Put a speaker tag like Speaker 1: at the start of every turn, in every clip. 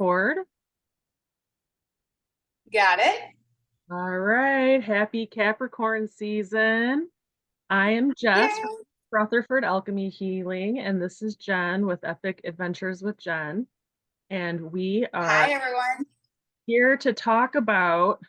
Speaker 1: record.
Speaker 2: Got it.
Speaker 1: All right. Happy Capricorn season. I am Jess from
Speaker 2: Yay.
Speaker 1: Rutherford Alchemy Healing, and this is Jen with Epic Adventures with Jen. And we are
Speaker 2: Hi, everyone.
Speaker 1: here to talk about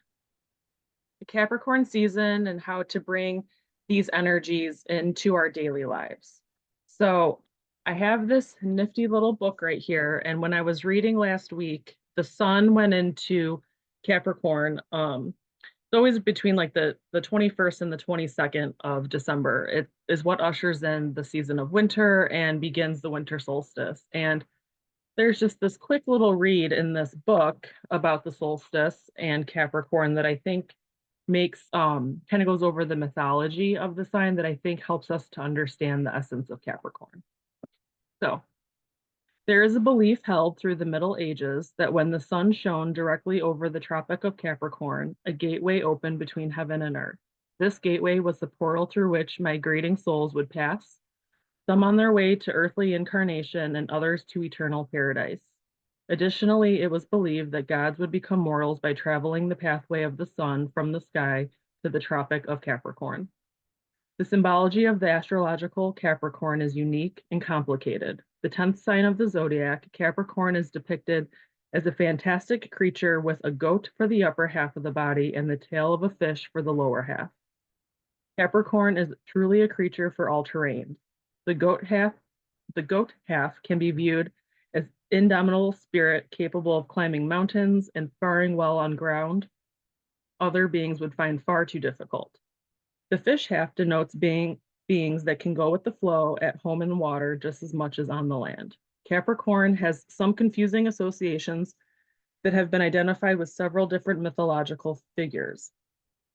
Speaker 1: the Capricorn season and how to bring these energies into our daily lives. So I have this nifty little book right here. And when I was reading last week, the sun went into Capricorn. It's always between like the 21st and the 22nd of December. It is what ushers in the season of winter and begins the winter solstice. And there's just this quick little read in this book about the solstice and Capricorn that I think makes kind of goes over the mythology of the sign that I think helps us to understand the essence of Capricorn. So there is a belief held through the Middle Ages that when the sun shone directly over the Tropic of Capricorn, a gateway opened between heaven and earth. This gateway was the portal through which migrating souls would pass, some on their way to earthly incarnation and others to eternal paradise. Additionally, it was believed that gods would become mortals by traveling the pathway of the sun from the sky to the Tropic of Capricorn. The symbology of the astrological Capricorn is unique and complicated. The 10th sign of the zodiac, Capricorn, is depicted as a fantastic creature with a goat for the upper half of the body and the tail of a fish for the lower half. Capricorn is truly a creature for all terrains. The goat half, the goat half can be viewed as indomitable spirit capable of climbing mountains and faring well on ground other beings would find far too difficult. The fish half denotes beings that can go with the flow at home in the water just as much as on the land. Capricorn has some confusing associations that have been identified with several different mythological figures.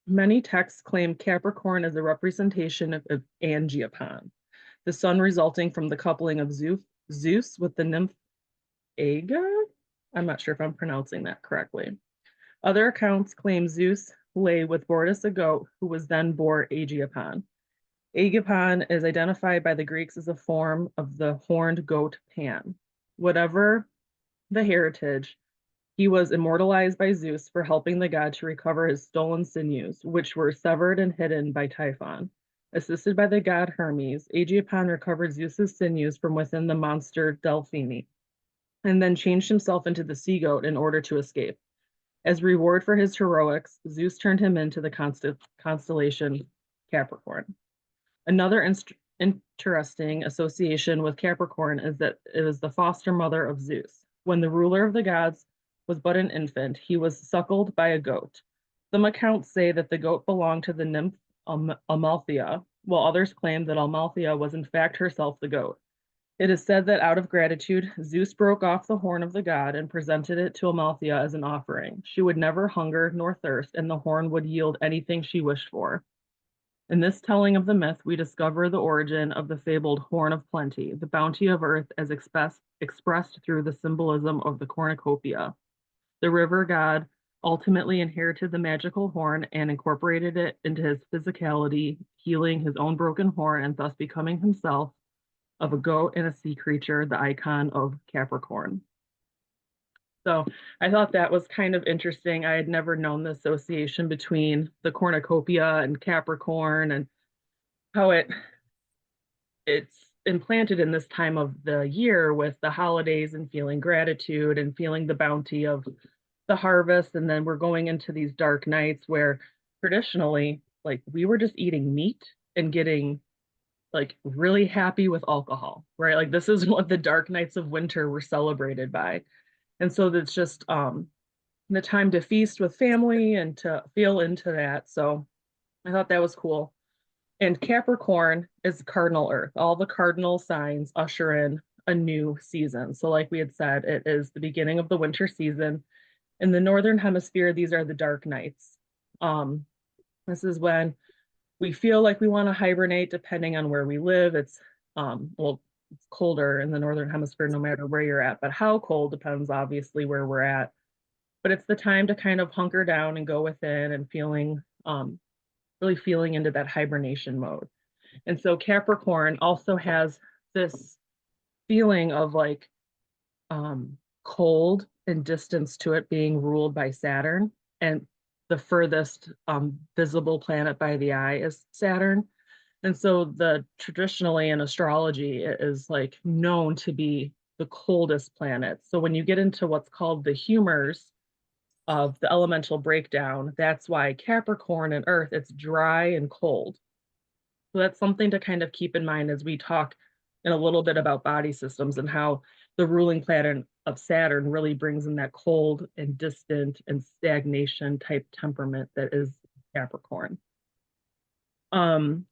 Speaker 1: Many texts claim Capricorn as a representation of Angiopon, the sun resulting from the coupling of Zeus with the nymph Aga. I'm not sure if I'm pronouncing that correctly. Other accounts claim Zeus lay with Bortus, a goat, who was then bore Aegiopon. Aegiopon is identified by the Greeks as a form of the horned goat Pan. Whatever the heritage, he was immortalized by Zeus for helping the god to recover his stolen sinews, which were severed and hidden by Typhon. Assisted by the god Hermes, Aegiopon recovered Zeus's sinews from within the monster Delphine, and then changed himself into the sea goat in order to escape. As reward for his heroics, Zeus turned him into the constellation Capricorn. Another interesting association with Capricorn is that it was the foster mother of Zeus. When the ruler of the gods was but an infant, he was suckled by a goat. Some accounts say that the goat belonged to the nymph Amalthea, while others claim that Amalthea was in fact herself the goat. It is said that out of gratitude, Zeus broke off the horn of the god and presented it to Amalthea as an offering. She would never hunger nor thirst, and the horn would yield anything she wished for. In this telling of the myth, we discover the origin of the fabled Horn of Plenty, the bounty of earth as expressed through the symbolism of the cornucopia. The river god ultimately inherited the magical horn and incorporated it into his physicality, healing his own broken horn and thus becoming himself of a goat and a sea creature, the icon of Capricorn. So I thought that was kind of interesting. I had never known the association between the cornucopia and Capricorn and how it's implanted in this time of the year with the holidays and feeling gratitude and feeling the bounty of the harvest. And then we're going into these dark nights where traditionally, like we were just eating meat and getting like really happy with alcohol, right? Like this is what the dark nights of winter were celebrated by. And so it's just the time to feast with family and to feel into that. So I thought that was cool. And Capricorn is cardinal earth. All the cardinal signs usher in a new season. So like we had said, it is the beginning of the winter season. In the northern hemisphere, these are the dark nights. This is when we feel like we want to hibernate depending on where we live. Well, it's colder in the northern hemisphere no matter where you're at, but how cold depends obviously where we're at. But it's the time to kind of hunker down and go within and really feeling into that hibernation mode. And so Capricorn also has this feeling of like cold and distance to it being ruled by Saturn. And the furthest visible planet by the eye is Saturn. And so the traditionally in astrology, it is like known to be the coldest planet. So when you get into what's called the humors of the elemental breakdown, that's why Capricorn and Earth, it's dry and cold. So that's something to kind of keep in mind as we talk in a little bit about body systems and how the ruling planet of Saturn really brings in that cold and distant and stagnation type temperament that is Capricorn. Um,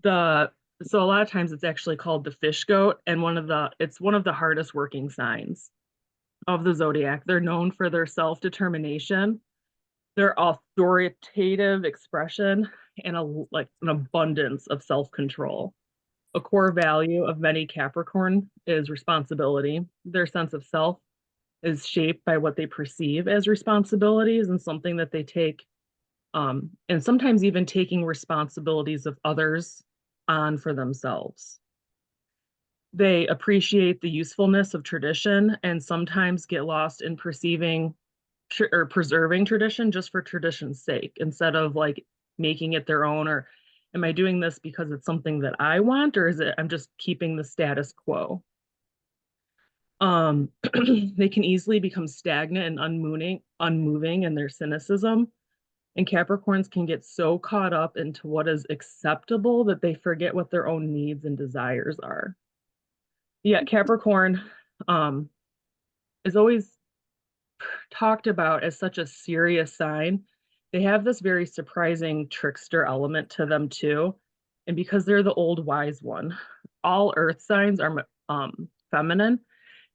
Speaker 1: the so a lot of times it's actually called the fish goat, and it's one of the hardest working signs of the zodiac. They're known for their self-determination, their authoritative expression, and an abundance of self-control. A core value of many Capricorn is responsibility. Their sense of self is shaped by what they perceive as responsibilities and something that they take, and sometimes even taking responsibilities of others on for themselves. They appreciate the usefulness of tradition and sometimes get lost in perceiving or preserving tradition just for tradition's sake instead of like making it their own, or am I doing this because it's something that I want, or is it I'm just keeping the status quo? They can easily become stagnant and unmoving in their cynicism. And Capricorns can get so caught up into what is acceptable that they forget what their own needs and desires are. Yet Capricorn um, is always talked about as such a serious sign. They have this very surprising trickster element to them too. And because they're the old wise one, all earth signs are feminine,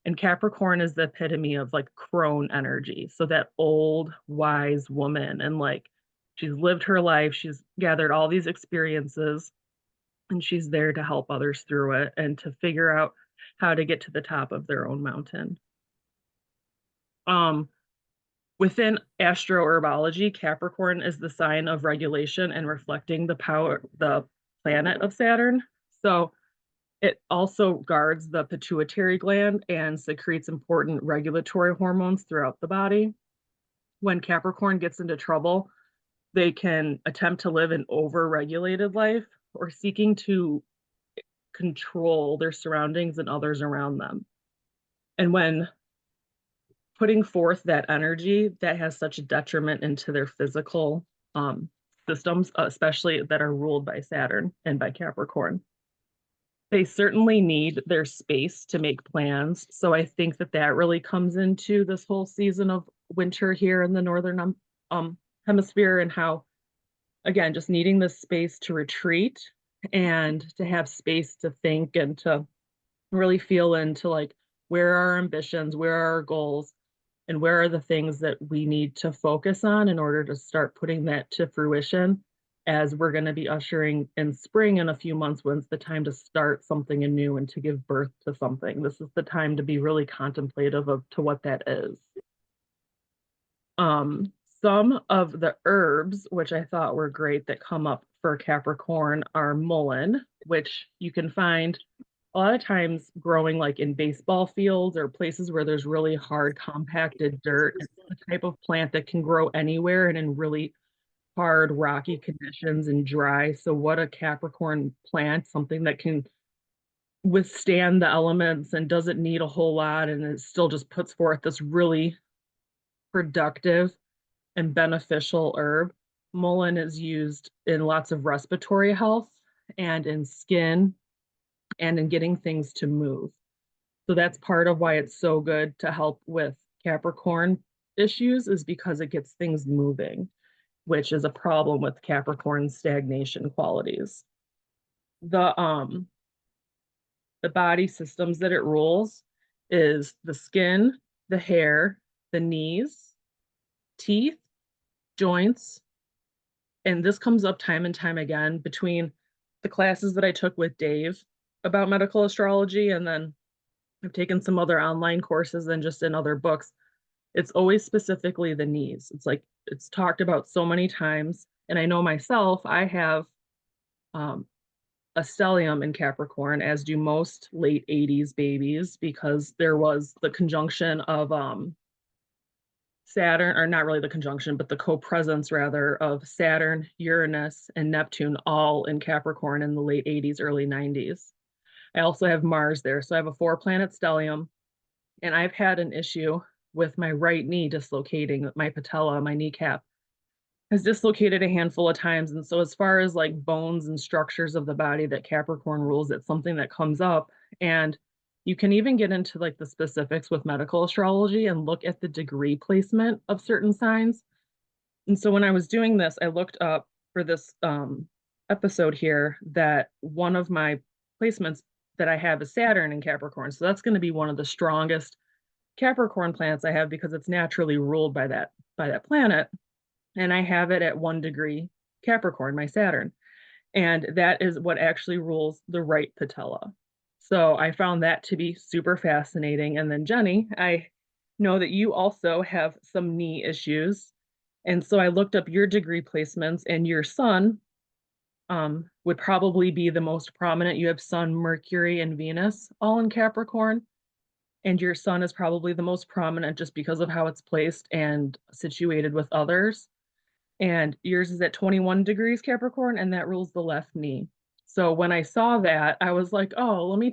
Speaker 1: and Capricorn is the epitome of like crone energy. So that old wise woman, and like she's lived her life, she's gathered all these experiences, and she's there to help others through it and to figure out how to get to the top of their own mountain. Um, Within astroherbology, Capricorn is the sign of regulation and reflecting the planet of Saturn. So it also guards the pituitary gland and secretes important regulatory hormones throughout the body. When Capricorn gets into trouble, they can attempt to live an over-regulated life or seeking to control their surroundings and others around them. And when putting forth that energy, that has such a detriment into their physical systems, especially that are ruled by Saturn and by Capricorn. They certainly need their space to make plans. So I think that that really comes into this whole season of winter here in the northern hemisphere, and how, again, just needing this space to retreat and to have space to think and to really feel into like where are our ambitions, where are our goals, and where are the things that we need to focus on in order to start putting that to fruition, as we're going to be ushering in spring in a few months, when it's the time to start something anew and to give birth to something. This is the time to be really contemplative of to what that is. Some of the herbs, which I thought were great that come up for Capricorn, are mullein, which you can find a lot of times growing like in baseball fields or places where there's really hard compacted dirt. It's the type of plant that can grow anywhere and in really hard rocky conditions and dry. So what a Capricorn plant, something that can withstand the elements and doesn't need a whole lot, and it still just puts forth this really productive and beneficial herb. Mullein is used in lots of respiratory health and in skin and in getting things to move. So that's part of why it's so good to help with Capricorn issues, is because it gets things moving, which is a problem with Capricorn stagnation qualities. The body systems that it rules is the skin, the hair, the knees, teeth, joints, and this comes up time and time again between the classes that I took with Dave about medical astrology, and then I've taken some other online courses and just in other books. It's always specifically the knees. It's like it's talked about so many times. And I know myself, I have a stellium in Capricorn, as do most late 80s babies, because there was the conjunction of Saturn, or not really the conjunction, but the co-presence rather of Saturn, Uranus, and Neptune all in Capricorn in the late 80s, early 90s. I also have Mars there. So I have a 4-planet stellium, and I've had an issue with my right knee dislocating, my patella, my kneecap has dislocated a handful of times. And so as far as like bones and structures of the body that Capricorn rules, it's something that comes up. And you can even get into like the specifics with medical astrology and look at the degree placement of certain signs. And so when I was doing this, I looked up for this episode here that one of my placements that I have is Saturn in Capricorn. So that's going to be one of the strongest Capricorn planets I have because it's naturally ruled by that planet. And I have it at 1 degree Capricorn, my Saturn. And that is what actually rules the right patella. So I found that to be super fascinating. And then Jenny, I know that you also have some knee issues. And so I looked up your degree placements, and your sun would probably be the most prominent. You have Sun, Mercury, and Venus all in Capricorn. And your sun is probably the most prominent just because of how it's placed and situated with others. And yours is at 21 degrees Capricorn, and that rules the left knee. So when I saw that, I was like, oh, let me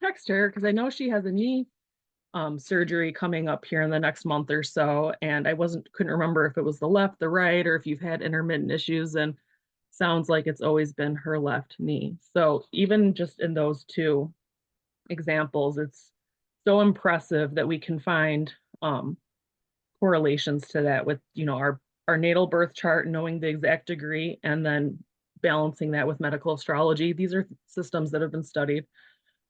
Speaker 1: text her because I know she has a knee surgery coming up here in the next month or so. And I couldn't remember if it was the left, the right, or if you've had intermittent issues. And sounds like it's always been her left knee. So even just in those two examples, it's so impressive that we can find correlations to that with, our natal birth chart, knowing the exact degree, and then balancing that with medical astrology. These are systems that have been studied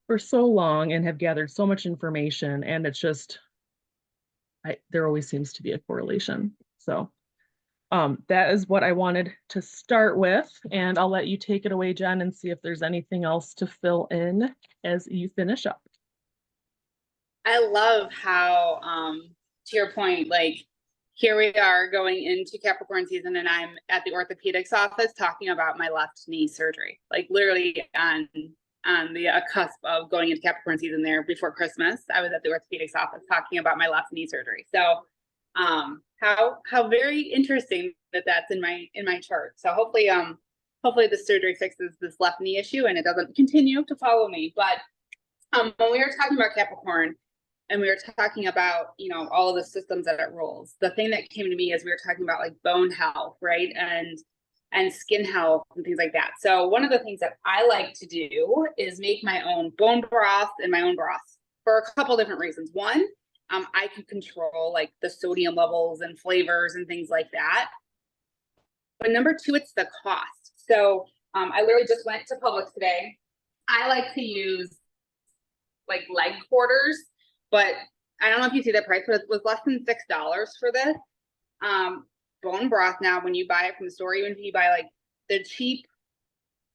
Speaker 1: for so long and have gathered so much information, and it's just, there always seems to be a correlation. So that is what I wanted to start with, and I'll let you take it away, Jen, and see if there's anything else to fill in as you finish up.
Speaker 2: I love how, to your point, like here we are going into Capricorn season and I'm at the orthopedics office talking about my left knee surgery, like literally on the cusp of going into Capricorn season there before Christmas. I was at the orthopedics office talking about my left knee surgery. So how very interesting that that's in my chart. So hopefully the surgery fixes this left knee issue and it doesn't continue to follow me. But when we were talking about Capricorn, and we were talking about, all of the systems that it rules, the thing that came to me is we were talking about like bone health, right? And skin health and things like that. So one of the things that I like to do is make my own bone broth and my own broth for a couple different reasons. One, I can control like the sodium levels and flavors and things like that. But number two, it's the cost. So I literally just went to Publix today. I like to use like leg quarters, but I don't know if you see the price, but it was less than $6 for this. Bone broth now, when you buy it from the store, even if you buy like the cheap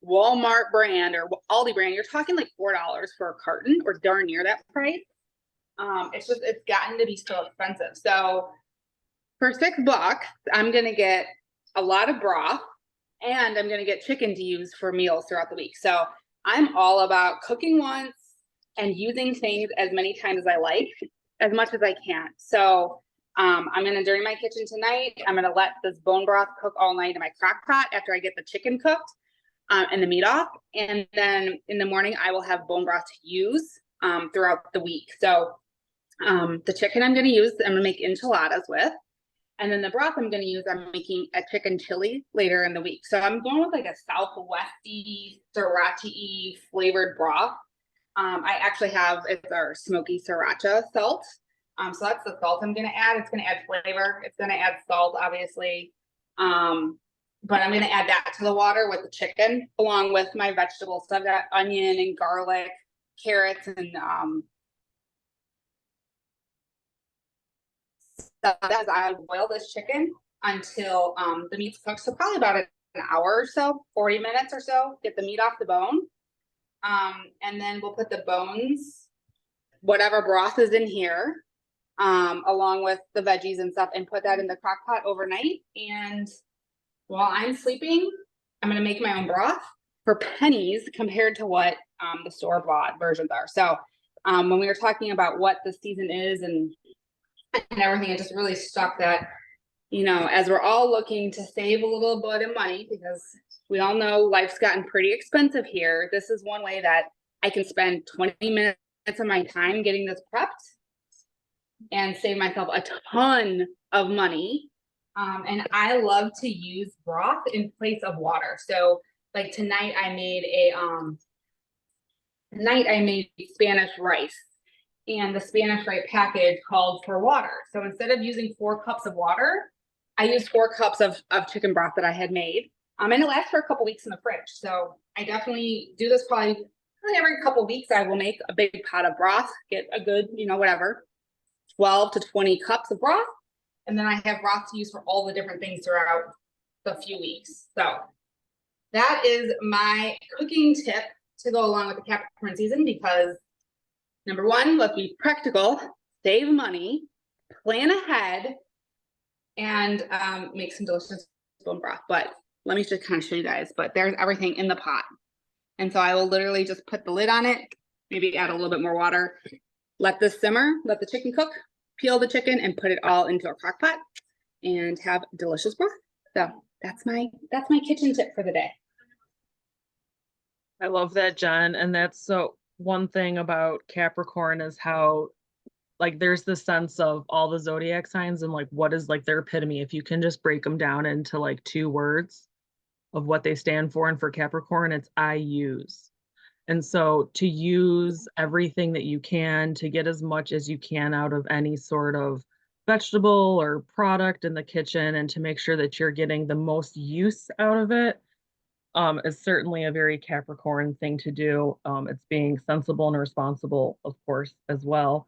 Speaker 2: Walmart brand or Aldi brand, you're talking like $4 for a carton or darn near that price. It's gotten to be so expensive. So for $6, I'm going to get a lot of broth and I'm going to get chicken to use for meals throughout the week. So I'm all about cooking once and using things as many times as I like, as much as I can. So I'm going to dirty my kitchen tonight. I'm going to let this bone broth cook all night in my crock pot after I get the chicken cooked and the meat off. And then in the morning, I will have bone broth to use throughout the week. So the chicken I'm going to use, I'm going to make enchiladas with. And then the broth I'm going to use, I'm making a chicken chili later in the week. So I'm going with like a Southwesty, sriracha-y flavored broth. I actually have, it's our smoky sriracha salt. So that's the salt I'm going to add. It's going to add flavor. It's going to add salt, obviously. But I'm going to add that to the water with the chicken, along with my vegetables. So I've got onion and garlic, carrots, and so as I boil this chicken until the meat's cooked. So probably about an hour or so, 40 minutes or so, get the meat off the bone. And then we'll put the bones, whatever broth is in here, along with the veggies and stuff, and put that in the crock pot overnight. And while I'm sleeping, I'm going to make my own broth for pennies compared to what the store-bought versions are. So when we were talking about what the season is and and everything. It just really stuck that, you know, as we're all looking to save a little bit of money, because we all know life's gotten pretty expensive here, this is one way that I can spend 20 minutes of my time getting this prepped and save myself a ton of money. And I love to use broth in place of water. So like tonight I made Spanish rice, and the Spanish rice package called for water. So instead of using 4 cups of water, I used 4 cups of chicken broth that I had made. And it lasts for a couple weeks in the fridge. So I definitely do this probably every couple weeks. I will make a big pot of broth, get a good, you know, whatever, 12 to 20 cups of broth. And then I have broth to use for all the different things throughout the few weeks. So that is my cooking tip to go along with the Capricorn season, because number one, let's be practical, save money, plan ahead, and make some delicious bone broth. But let me just kind of show you guys, but there's everything in the pot. And so I will literally just put the lid on it, maybe add a little bit more water, let this simmer, let the chicken cook, peel the chicken and put it all into a crock pot and have delicious broth. So that's my kitchen tip for the day.
Speaker 1: I love that, Jen. And that's so one thing about Capricorn is how like there's this sense of all the zodiac signs and like what is like their epitome. If you can just break them down into like 2 words of what they stand for, and for Capricorn, it's I use. And so to use everything that you can to get as much as you can out of any sort of vegetable or product in the kitchen, and to make sure that you're getting the most use out of it, is certainly a very Capricorn thing to do. It's being sensible and responsible, of course, as well.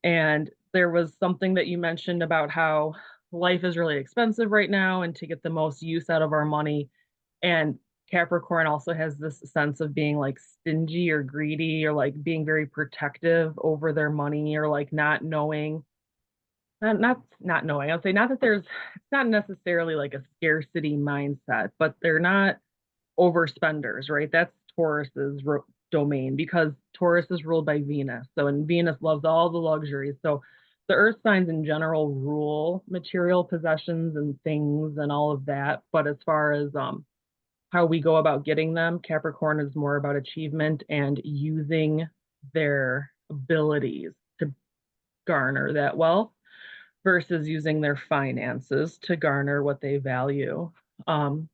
Speaker 1: And there was something that you mentioned about how life is really expensive right now and to get the most use out of our money. And Capricorn also has this sense of being like stingy or greedy, or like being very protective over their money, or like not knowing, not knowing. I'll say not that there's, it's not necessarily like a scarcity mindset, but they're not overspenders, right? That's Taurus's domain, because Taurus is ruled by Venus. So, and Venus loves all the luxuries. So, the earth signs in general rule material possessions and things and all of that. But as far as how we go about getting them, Capricorn is more about achievement and using their abilities to garner that wealth versus using their finances to garner what they value. Um,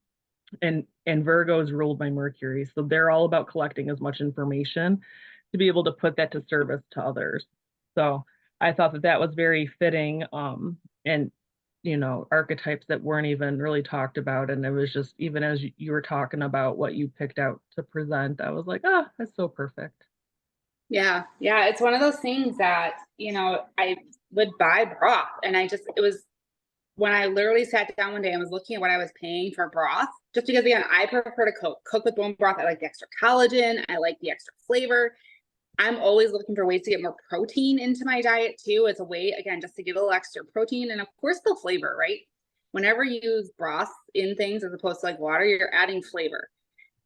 Speaker 1: and Virgo is ruled by Mercury, so they're all about collecting as much information to be able to put that to service to others. So I thought that that was very fitting, and you know, archetypes that weren't even really talked about. And it was just, even as you were talking about what you picked out to present, I was like, oh, that's so perfect.
Speaker 2: Yeah, it's one of those things that, you know, I would buy broth, and it was when I literally sat down one day and was looking at what I was paying for broth, just because again, I prefer to cook with bone broth. I like the extra collagen, I like the extra flavor. I'm always looking for ways to get more protein into my diet too. It's a way, again, just to get a little extra protein, and of course the flavor, right? Whenever you use broth in things as opposed to like water, you're adding flavor.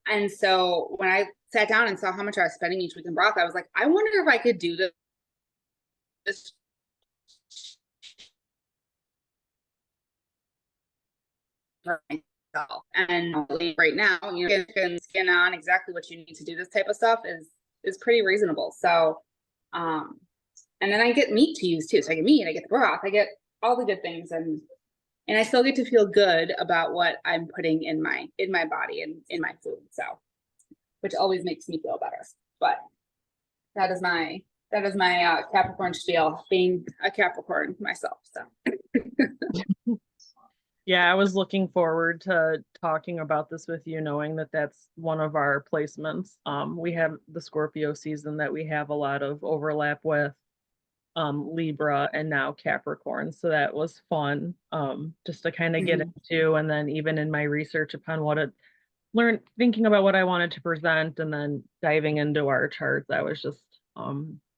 Speaker 2: And so when I sat down and saw how much I was spending each week in broth, I was like, I wonder if I could do this for myself. And right now, you know, you can skin on exactly what you need to do this type of stuff is pretty reasonable. So, and then I get meat to use too. So I get meat, I get the broth, I get all the good things, and I still get to feel good about what I'm putting in my body and in my food. So, which always makes me feel better. But that is my Capricorn spiel, being a Capricorn myself. So.
Speaker 1: Yeah, I was looking forward to talking about this with you, knowing that that's one of our placements. We have the Scorpio season that we have a lot of overlap with, Libra and now Capricorn. So that was fun, just to kind of get into. And then even in my research upon what it learned, thinking about what I wanted to present and then diving into our charts, I was just,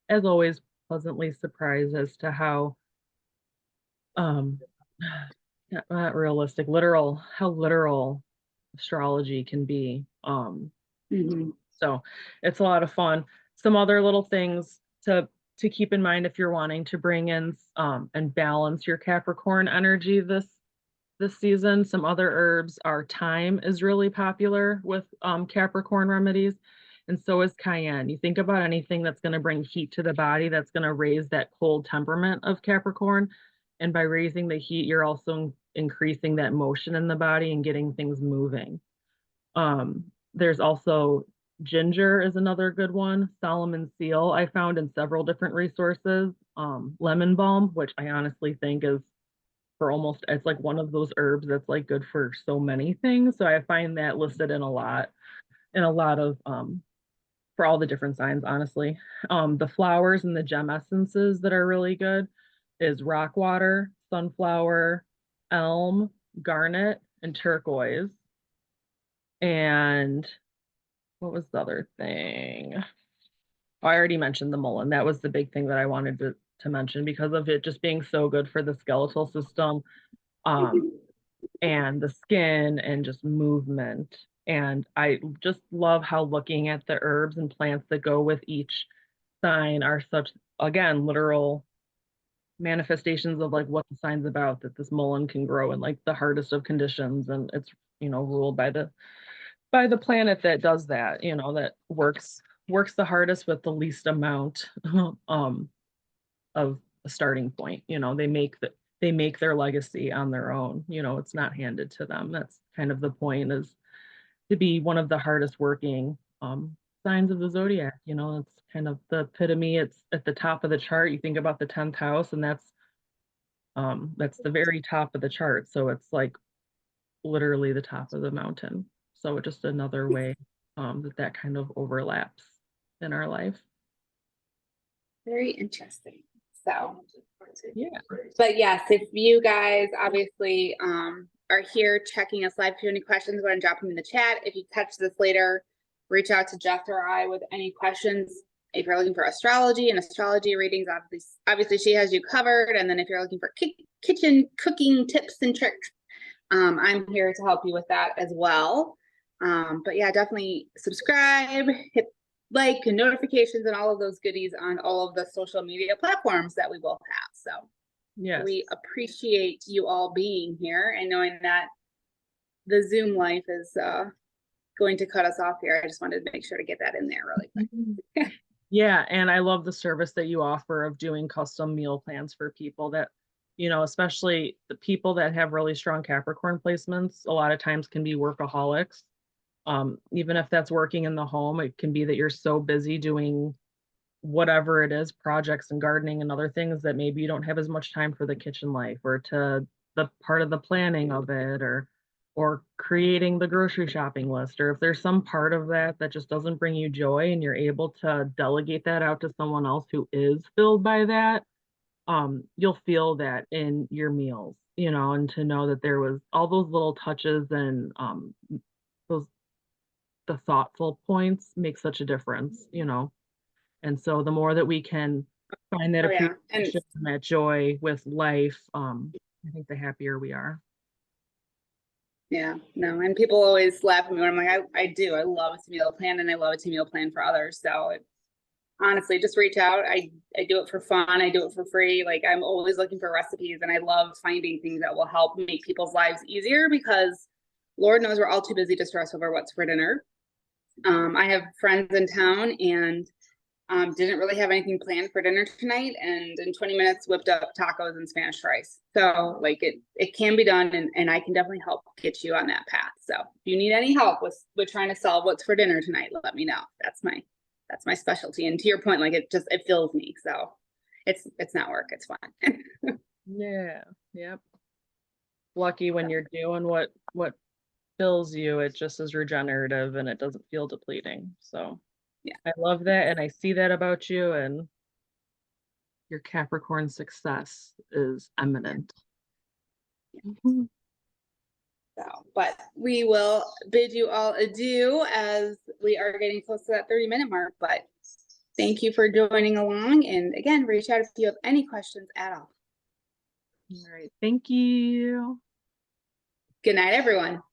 Speaker 1: as always, pleasantly surprised as to how, um, not realistic, literal, how literal astrology can be. So it's a lot of fun. Some other little things to to keep in mind if you're wanting to bring in and balance your Capricorn energy this season. Some other herbs are thyme is really popular with Capricorn remedies, and so is cayenne. You think about anything that's going to bring heat to the body, that's going to raise that cold temperament of Capricorn. And by raising the heat, you're also increasing that motion in the body and getting things moving. There's also ginger is another good one. Solomon seal I found in several different resources. Lemon balm, which I honestly think is for almost, it's like one of those herbs that's like good for so many things. So I find that listed in a lot of for all the different signs, honestly. The flowers and the gem essences that are really good is rock water, sunflower, elm, garnet, and turquoise. And what was the other thing? Oh, I already mentioned the mullein. That was the big thing that I wanted to mention because of it just being so good for the skeletal system, and the skin and just movement. And I just love how looking at the herbs and plants that go with each sign are such, again, literal manifestations of like what the sign's about, that this mullein can grow in like the hardest of conditions, and it's ruled by the planet that does that, that works the hardest with the least amount of a starting point. They make their legacy on their own. It's not handed to them. That's kind of the point, is to be one of the hardest working signs of the zodiac. It's kind of the epitome. It's at the top of the chart. You think about the 10th house, and that's the very top of the chart. So it's like literally the top of the mountain. So just another way that kind of overlaps in our life.
Speaker 2: Very interesting. So,
Speaker 1: yeah.
Speaker 2: But yes, if you guys obviously are here checking us live, if you have any questions, go ahead and drop them in the chat. If you catch this later, reach out to Jess or I with any questions. If you're looking for astrology and astrology readings, obviously she has you covered. And then if you're looking for kitchen cooking tips and tricks, I'm here to help you with that as well. But yeah, definitely subscribe, hit like and notifications and all of those goodies on all of the social media platforms that we both have. So
Speaker 1: yes,
Speaker 2: we appreciate you all being here and knowing that the Zoom life is going to cut us off here. I just wanted to make sure to get that in there really quick.
Speaker 1: Yeah, and I love the service that you offer of doing custom meal plans for people that, especially the people that have really strong Capricorn placements, a lot of times can be workaholics. Even if that's working in the home, it can be that you're so busy doing whatever it is, projects and gardening and other things, that maybe you don't have as much time for the kitchen life or to the part of the planning of it, or creating the grocery shopping list, or if there's some part of that that just doesn't bring you joy and you're able to delegate that out to someone else who is filled by that, you'll feel that in your meals, and to know that there was all those little touches and those the thoughtful points make such a difference. And so the more that we can find that appreciation and that joy with life, I think the happier we are.
Speaker 2: Yeah, no, and people always laugh at me when I'm like, I do. I love a meal plan, and I love a meal plan for others. So honestly, just reach out. I do it for fun. I do it for free. Like, I'm always looking for recipes, and I love finding things that will help make people's lives easier, because Lord knows we're all too busy to stress over what's for dinner. I have friends in town, and didn't really have anything planned for dinner tonight, and in 20 minutes whipped up tacos and Spanish fries. So like it can be done, and I can definitely help get you on that path. So if you need any help with trying to solve what's for dinner tonight, let me know. That's my specialty. And to your point, like it fills me. So it's not work, it's fun.
Speaker 1: Yeah. Yep. Lucky when you're doing what fills you, it just is regenerative and it doesn't feel depleting. So
Speaker 2: yeah,
Speaker 1: I love that, and I see that about you, and your Capricorn success is eminent.
Speaker 2: yeah. So, but we will bid you all adieu as we are getting close to that 30-minute mark. But thank you for joining along. And again, reach out if you have any questions at all.
Speaker 1: All right. Thank you.
Speaker 2: Good night, everyone.